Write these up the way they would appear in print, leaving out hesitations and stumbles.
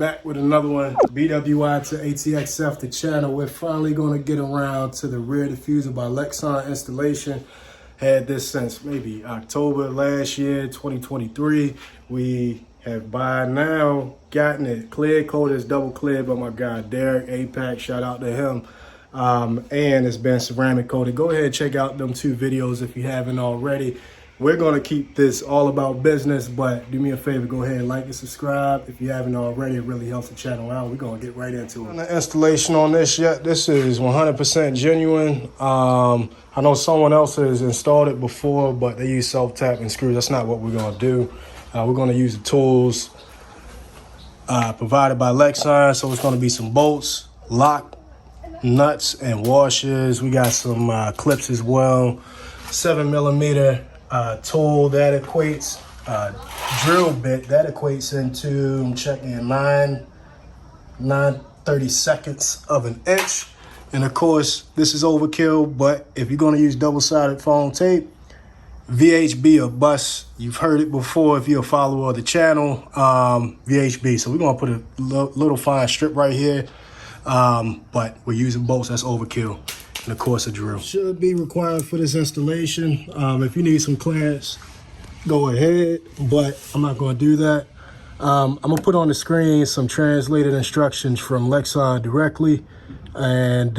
back with another one. BWI to ATXF, the channel. We're finally going to get around to the rear diffuser by Lexon installation. Had this since maybe October last year, 2023. We have by now gotten it clear coated. It's double cleared by my guy Derek APAC. Shout out to him. And it's been ceramic coated. Go ahead and check out them two videos if you haven't already. We're going to keep this all about business, but do me a favor, go ahead and like and subscribe if you haven't already. It really helps the channel out. We're going to get right into it. On the installation on this yet, this is 100% genuine. I know someone else has installed it before, but they use self-tapping screws. That's not what we're going to do. We're going to use the tools provided by Lexon. So it's going to be some bolts, lock, nuts, and washers. We got some clips as well. 7mm tool that equates drill bit that equates into, I'm checking, 9/32 of an inch. And of course this is overkill, but if you're going to use double-sided foam tape, VHB or bust. You've heard it before if you're a follower of the channel. VHB. So we're going to put a little fine strip right here, but we're using bolts. That's overkill. And of course a drill should be required for this installation. If you need some clearance, go ahead, but I'm not going to do that. I'm going to put on the screen some translated instructions from Lexon directly, and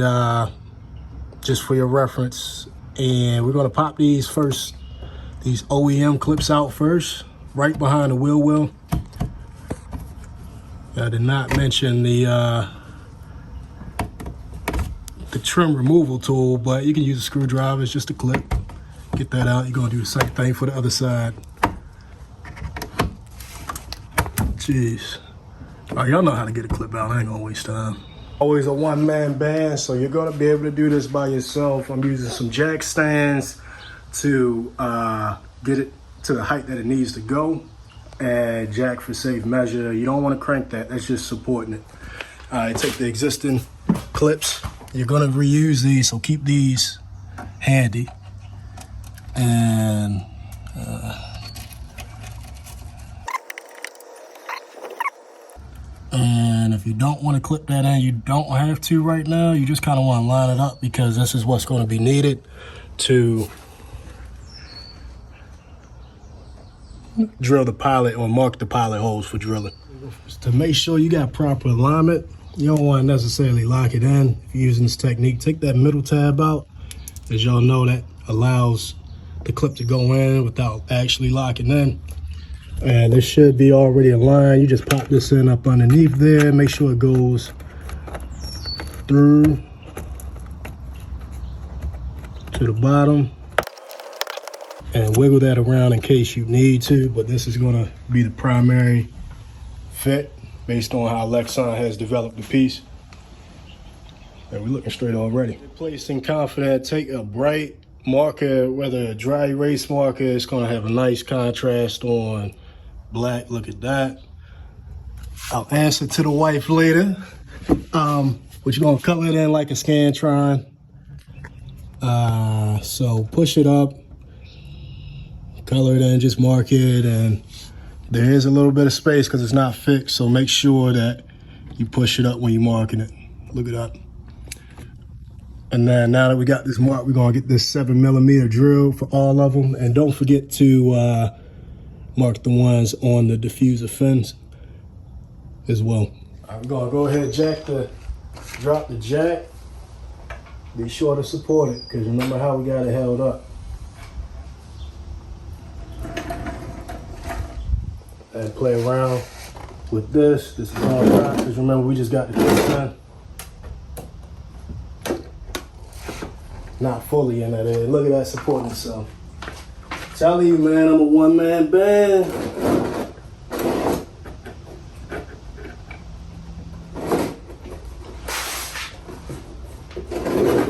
just for your reference. And we're going to pop these first, these OEM clips out first, right behind the wheel well. I did not mention the trim removal tool, but you can use a screwdriver. It's just a clip. Get that out. You're gonna do the same thing for the other side. Jeez. All right, y'all know how to get a clip out. I ain't gonna waste time. Always a one-man band, so you're gonna be able to do this by yourself. I'm using some jack stands to get it to the height that it needs to go, and jack for safe measure. You don't want to crank that. That's just supporting it. Take the existing clips. You're going to reuse these, so keep these handy. And if you don't want to clip that in, you don't have to right now. You just kind of want to line it up, because this is what's going to be needed to drill the pilot or mark the pilot holes for drilling. To make sure you got proper alignment, you don't want to necessarily lock it in. If you're using this technique, take that middle tab out. As y'all know, that allows the clip to go in without actually locking in. And this should be already aligned. You just pop this in up underneath there. Make sure it goes through to the bottom. And wiggle that around in case you need to, but this is going to be the primary fit based on how Lexon has developed the piece. And we're looking straight already. Placing confident, take a bright marker, whether a dry erase marker. It's going to have a nice contrast on black. Look at that. I'll answer to the wife later. But you're going to color it in like a Scantron. So push it up, color it in, just mark it, and there is a little bit of space because it's not fixed, so make sure that you push it up when you're marking it. Look it up. And then now that we got this mark, we're gonna get this 7mm drill for all of them, and don't forget to mark the ones on the diffuser fins as well. I'm gonna go ahead and drop the jack. Be sure to support it, because remember how we got it held up. And play around with this. This is all right, because remember we just got the clip in. Not fully in that area. Look at that supporting itself. Tell you, man, I'm a one-man band.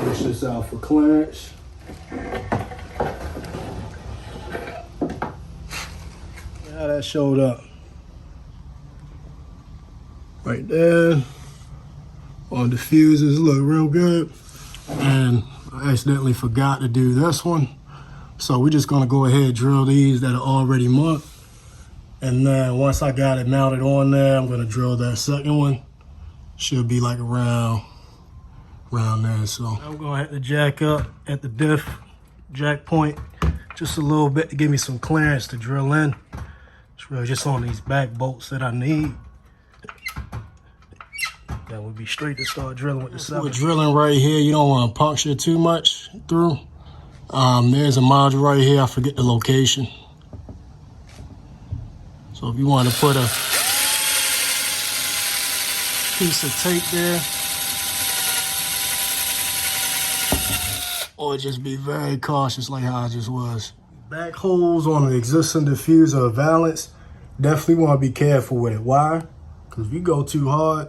Push this out for clearance. How that showed up. Right there. On diffusers, look real good. And I accidentally forgot to do this one. So we're just gonna go ahead and drill these that are already marked. And then once I got it mounted on there, I'm gonna drill that second one. Should be like around there. So I'm gonna have to jack up at the diff jack point just a little bit to give me some clearance to drill in. It's really just on these back bolts that I need. That would be straight to start drilling with the 7. We're drilling right here. You don't want to puncture too much through. There's a module right here. I forget the location. So if you want to put a piece of tape there, or just be very cautious like how I just was. Back holes on the existing diffuser of valance, definitely want to be careful with it. Why? Because if you go too hard,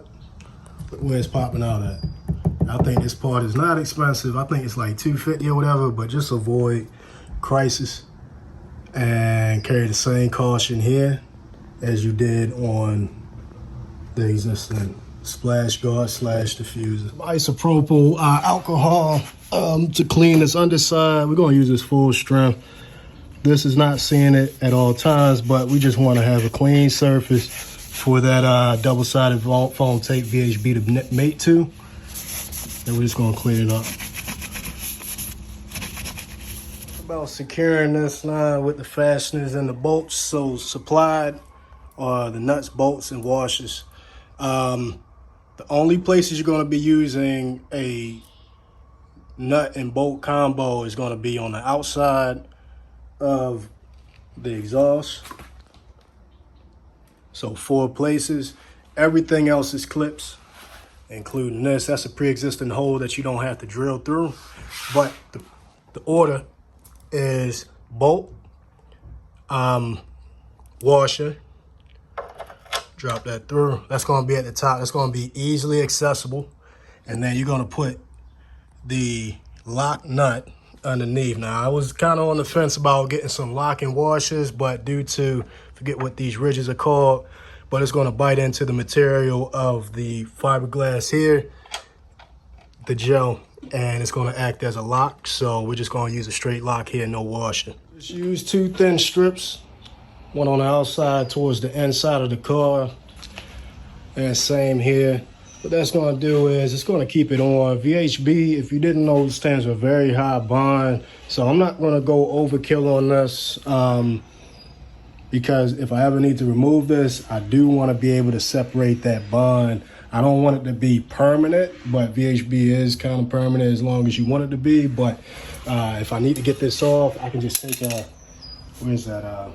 look where it's popping out at. I think this part is not expensive. I think it's like $250 or whatever, but just avoid crisis and carry the same caution here as you did on the existing splash guard / diffuser. Isopropyl alcohol to clean this underside. We're gonna use this full strength. This is not seeing it at all times, but we just want to have a clean surface for that double-sided foam tape VHB to mate to. And we're just gonna clean it up. About securing this line with the fasteners and the bolts. So supplied are the nuts, bolts, and washers. The only places you're gonna be using a nut and bolt combo is gonna be on the outside of the exhaust. So 4 places. Everything else is clips, including this. That's a pre-existing hole that you don't have to drill through. But the order is bolt, washer, drop that through. That's gonna be at the top. That's gonna be easily accessible. And then you're gonna put the lock nut underneath. Now, I was kind of on the fence about getting some locking washers, but due to, forget what these ridges are called, but it's going to bite into the material of the fiberglass here, the gel, and it's going to act as a lock. So we're just going to use a straight lock here, no washer. Just use 2 thin strips, one on the outside towards the inside of the car, and same here. What that's going to do is it's going to keep it on. VHB, if you didn't know, stands for very high bond. So I'm not going to go overkill on this because if I ever need to remove this, I do want to be able to separate that bond. I don't want it to be permanent, but VHB is kind of permanent as long as you want it to be. But if I need to get this off, I can just take a, where's that?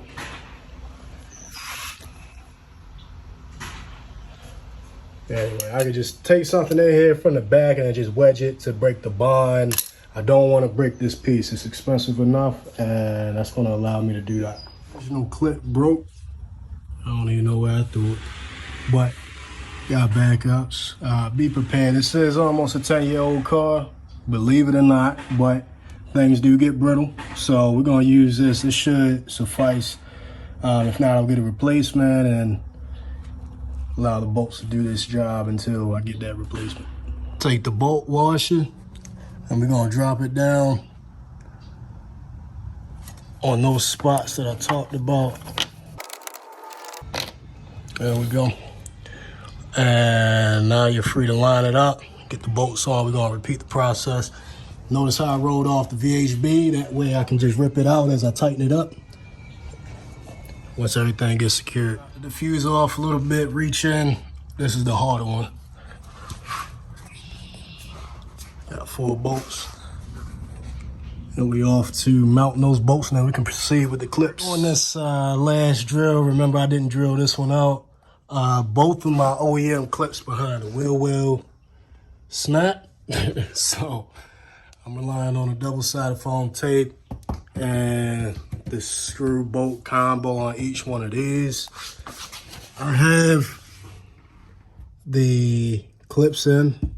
Anyway, I could just take something in here from the back and just wedge it to break the bond. I don't want to break this piece. It's expensive enough, and that's going to allow me to do that. Original clip broke. I don't even know where I threw it, but got backups. Be prepared. This is almost a 10-year-old car, believe it or not, but things do get brittle. So we're going to use this. It should suffice. If not, I'll get a replacement and allow the bolts to do this job until I get that replacement. Take the bolt washer and we're gonna drop it down on those spots that I talked about. There we go. And now you're free to line it up, get the bolts on. We're gonna repeat the process. Notice how I rolled off the VHB. That way I can just rip it out as I tighten it up once everything gets secured. The diffuser off a little bit, reach in. This is the harder one. Got 4 bolts. And we off to mounting those bolts, and then we can proceed with the clips. On this last drill, remember I didn't drill this one out. Both of my OEM clips behind the wheel well snap. So I'm relying on a double-sided foam tape and the screw bolt combo on each one of these. I have the clips in,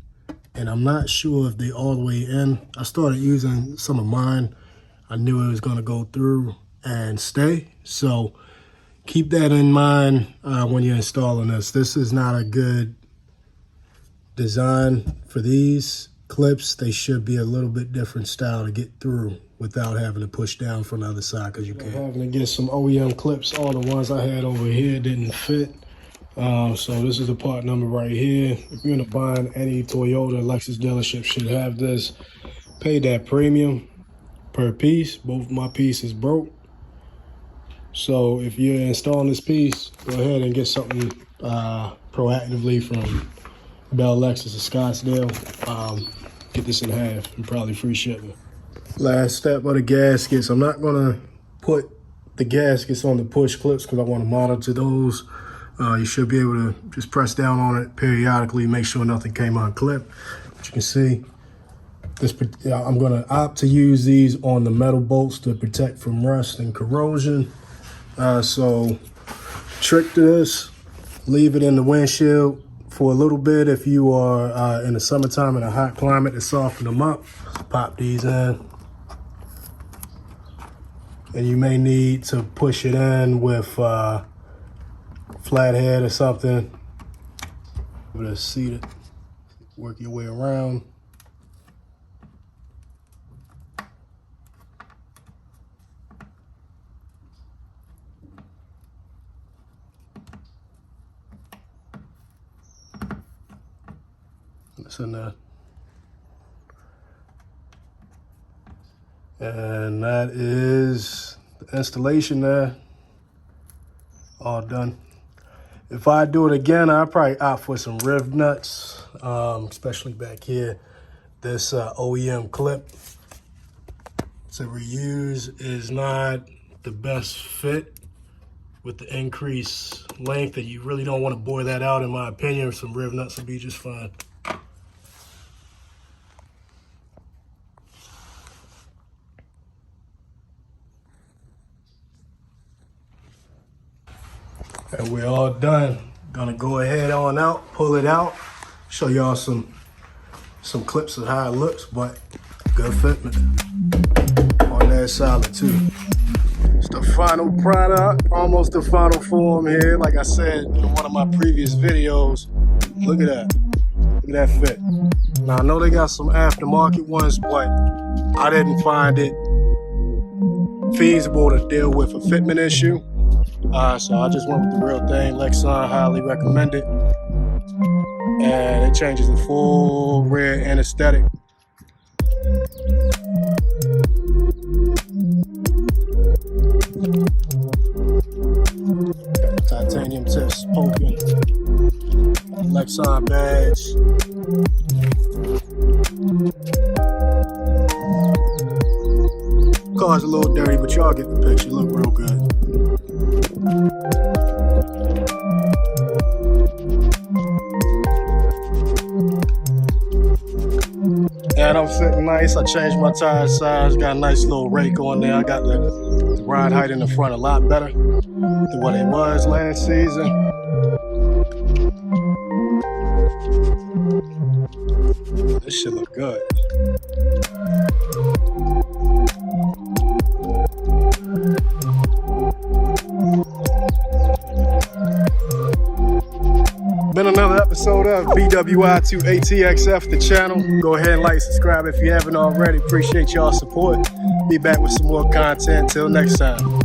and I'm not sure if they all the way in. I started using some of mine. I knew it was gonna go through and stay. So keep that in mind when you're installing this. This is not a good design for these clips. They should be a little bit different style to get through without having to push down from the other side, because you can. Having to get some OEM clips. All the ones I had over here didn't fit. So this is the part number right here. If you're gonna buy any Toyota, Lexus dealership should have this. Paid that premium per piece. Both of my pieces broke. So if you're installing this piece, go ahead and get something proactively from Bell Lexus of Scottsdale. Get this in half and probably free shipping. Last step of the gaskets. I'm not gonna put the gaskets on the push clips because I want to monitor those. You should be able to just press down on it periodically, make sure nothing came unclipped. But you can see this. I'm gonna opt to use these on the metal bolts to protect from rust and corrosion. So trick this, leave it in the windshield for a little bit if you are in the summertime in a hot climate to soften them up. Pop these in. And you may need to push it in with flathead or something. Just seat it, work your way around. It's in there. And that is the installation there. All done. If I do it again, I'll probably opt for some riv nuts, especially back here. This OEM clip to reuse is not the best fit with the increased length, and you really don't want to bore that out, in my opinion. Some riv nuts will be just fine. And we're all done. Gonna go ahead on out, pull it out, show y'all some clips of how it looks, but good fitment on that solid too. It's the final product, almost the final form here. Like I said in one of my previous videos, look at that. Look at that fit. Now I know they got some aftermarket ones, but I didn't find it feasible to deal with a fitment issue. So I just went with the real thing. Lexon, highly recommend it. And it changes the full rear and aesthetic. Titanium tips poking. Lexon badge. Car's a little dirty, but y'all get the picture. Look real good. And I'm sitting nice. I changed my tire size, got a nice little rake on there. I got the ride height in the front a lot better than what it was last season. This shit look good. Been another episode of BWI2ATXF, the channel. Go ahead and like, subscribe if you haven't already. Appreciate y'all support. Be back with some more content. Till next time.